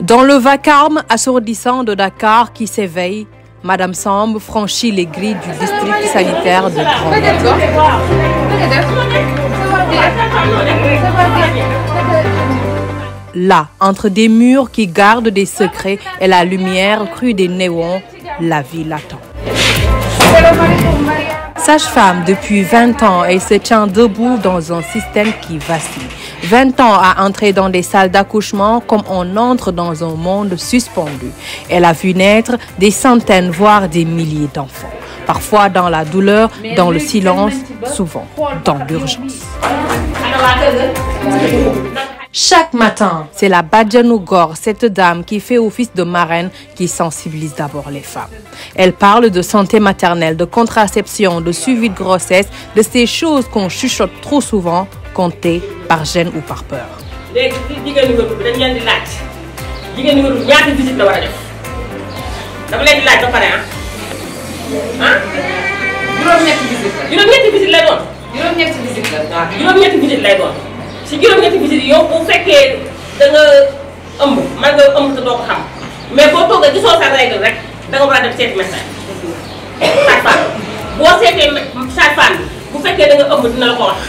Dans le vacarme assourdissant de Dakar qui s'éveille, Madame Samb franchit les grilles du district sanitaire de Grand. Là, entre des murs qui gardent des secrets et la lumière crue des néons, la vie l'attend. Sage-femme depuis 20 ans, elle se tient debout dans un système qui vacille. 20 ans à entrer dans des salles d'accouchement comme on entre dans un monde suspendu. Elle a vu naître des centaines, voire des milliers d'enfants. Parfois dans la douleur, dans le silence, souvent dans l'urgence. Chaque matin, c'est la Badianou Gor, cette dame qui fait office de marraine, qui sensibilise d'abord les femmes. Elle parle de santé maternelle, de contraception, de suivi de grossesse, de ces choses qu'on chuchote trop souvent, comptées par gêne ou par peur. Si juróom-ñetti visite yow bu fekkee da nga ëmb man nga ëmb te doo ko xam mais boo toogee gisoo sa règle rek da nga war a dem seeti médecin sage-femme boo seetee sage-femme bi bu fekkee da nga ëmb dina la ko wax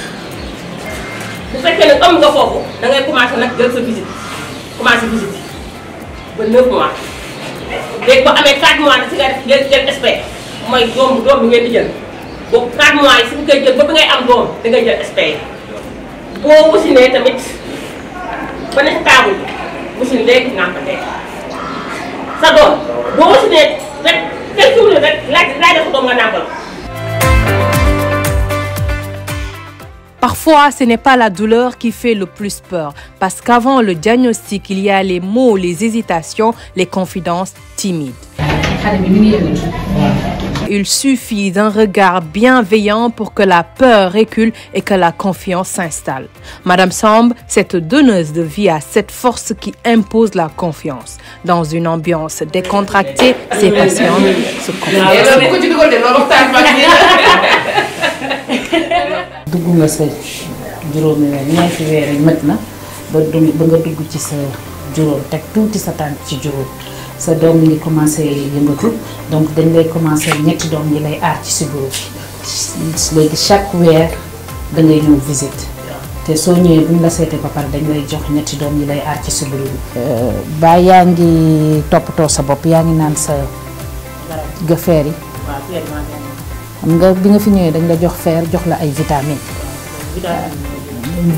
bu fekkee nag ëmb nga foofu da ngay commencé nag jël sa visite commencé visite ba 9 mois léegi boo amee 4 mois si nga def jël SP mooy doom bi ngeen di jël boobu 4 mois yi si nga koy jël ba bi ngay am doom da ngay jël SP. boo wasinee tamit ba ne taabu wasin léegi nàmpatee sa doom boo wasinee rek quelques minutes rek laaj sa doom nga nàmpal. Parfois, ce n'est pas la douleur qui fait le plus peur, parce qu'avant le diagnostic, il y a les mots, les hésitations, les confidences timides. Il suffit d'un regard bienveillant pour que la peur recule et que la confiance s'installe. Madame Samb, cette donneuse de vie, a cette force qui impose la confiance. Dans une ambiance décontractée, ses patients se confient. dugg nga sa juróomi weer ñeenti weer yi mat na ba nga dugg ci sa juróom teg tuuti sa tànk ci juróom sa doom mi ngi commencé yëngatu donc dañ lay commencé ñetti doom yi lay aar ci sibiru bi léegi chaque weer da ngay ñëw visite te soo ñëwee buñ la seetee ba pare dañ lay jox ñetti doom yi lay aar ci sibiru bi. ba yaa ngi toppatoo sa bopp yaa ngi naan sa gafeer yi. xam nga bi nga fi ñëwee dañ la jox fer jox la ay vitamines.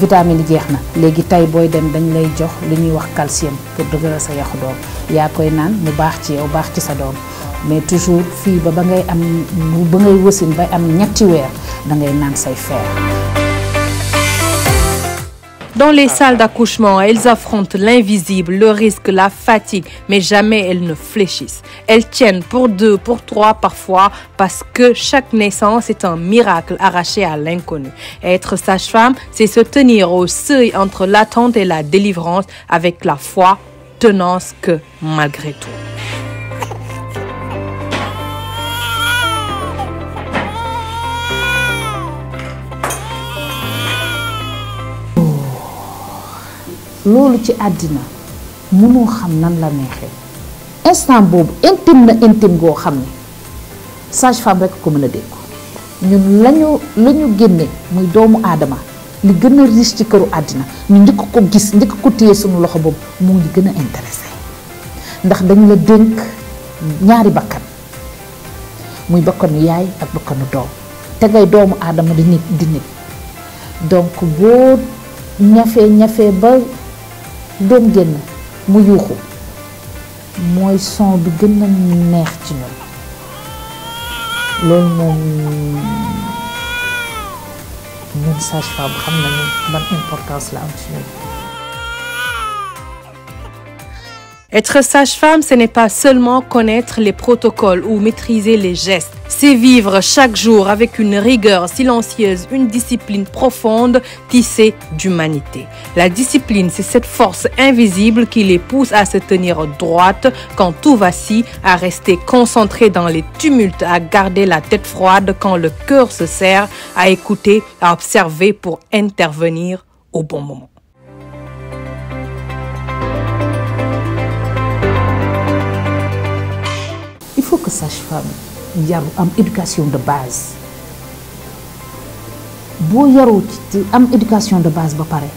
vitamines yi jeex na léegi tey booy dem dañ lay jox li ñuy wax calcium pour dëgëral sa yaxu doom yaa koy naan mu baax ci yow baax ci sa doom mais toujours fii ba ngay am ba ngay wasin bay am ñetti weer da ngay naan say fer. Dans les salles d'accouchement, elles affrontent l'invisible, le risque, la fatigue, mais jamais elles ne fléchissent. Elles tiennent pour 2, pour 3 parfois, parce que chaque naissance est un miracle arraché à l'inconnu. Être sage-femme, c'est se tenir au seuil entre l'attente et la délivrance avec la foi, tenace que malgré tout. loolu ci àddina mënoo xam nan la neexee instant boobu intime goo xam ne sage-femme rekk ko mën a dégg ñun lañu génne muy doomu aadama li gën a riche ci këru àddina ñu njëkk ko gis njëkk ko téye suñu loxo boobu moo ñu gën a intéressé ndax dañ la dénk ñaari bakkan muy bakkanu yaay ak bakkanu doom te ngay doomu aadama di nit donc boo ñafee ba doom génn mu yuuxu mooy son bi gën a neex ci ñun loolu moom ñun sage-femme xam nañu ban importance la am ci ñun. Être sage-femme, ce n'est pas seulement connaître les protocoles ou maîtriser les gestes. C'est vivre chaque jour avec une rigueur silencieuse, une discipline profonde tissée d'humanité. La discipline, c'est cette force invisible qui les pousse à se tenir droite quand tout vacille, à rester concentrés dans les tumultes, à garder la tête froide quand le cœur se serre, à écouter, à observer pour intervenir au bon moment. faut que sage-femme yaru am éducation de base boo yaroo ci am éducation de base ba pare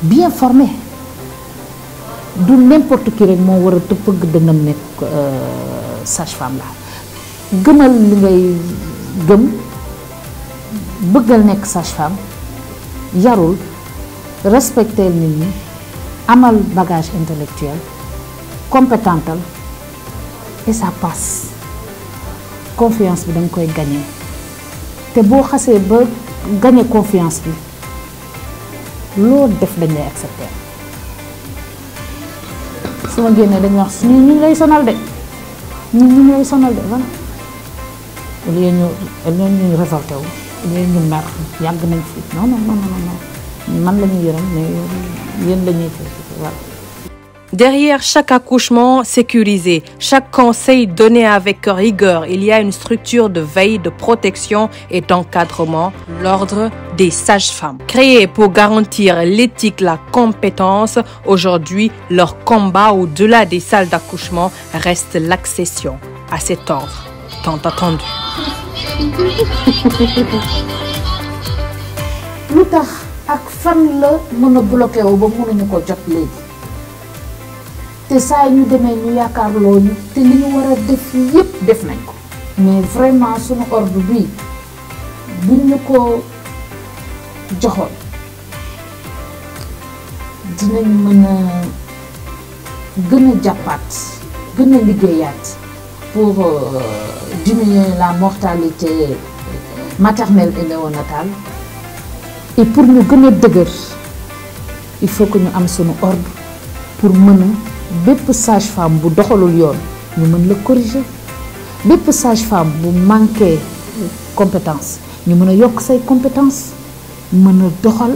bien formé du n'importe qui rek moo war a tëppëgg dëngam nekk sage-femme la gëmal li ngay gëm bëggal nekk sage-femme yarul respecter nit ñi amal bagage intellectuel compétental et ça passe confiance bi da nga koy gagner te boo xasee ba gagner confiance bi loo def dañ lay accepter su ma génnee dañuy wax ñu ngi lay sonal de ñu ngi lay sonal de voilà au lieu ñu révolté wu au lieu ñu mer yàgg nañ fi non non non non man la ñuy yërëm mais yéen la ñuy voilà. Derrière chaque accouchement sécurisé, chaque conseil donné avec rigueur, il y a une structure de veille, de protection et d'encadrement, l'ordre des sages-femmes. Créé pour garantir l'éthique, la compétence, aujourd'hui, leur combat au-delà des salles d'accouchement reste l'accession à cet ordre tant attendu. lu tax ak fan la mën a bloqué wu ba mënuñu ko jot léegi te saa ñu demee ñu yaakaar loolu te li ñu war a def yépp def nañ ko mais vraiment suñu ordre bi buñ ñu ko joxoon dinañ mën a gën a jàppaat gën a liggéeyaat pour diminuer la mortalité maternelle et néonatale et pour ñu gën a dëgër il faut que ñu am suñu ordre pour mën a bépp sage-femme bu doxalul yoon ñu mën la corriger bépp sage-femme bu manqué compétence ñu mën a yokk say compétence mën a doxal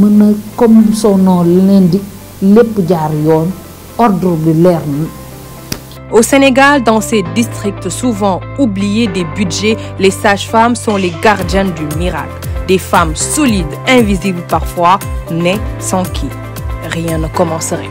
mën a comme son nom l'indique lépp jaar yoon ordre bi leer na. Au Sénégal, dans ces districts souvent oubliés des budgets, les sages-femmes sont les gardiennes du miracle. Des femmes solides, invisibles parfois, mais sans qui rien ne commencerait.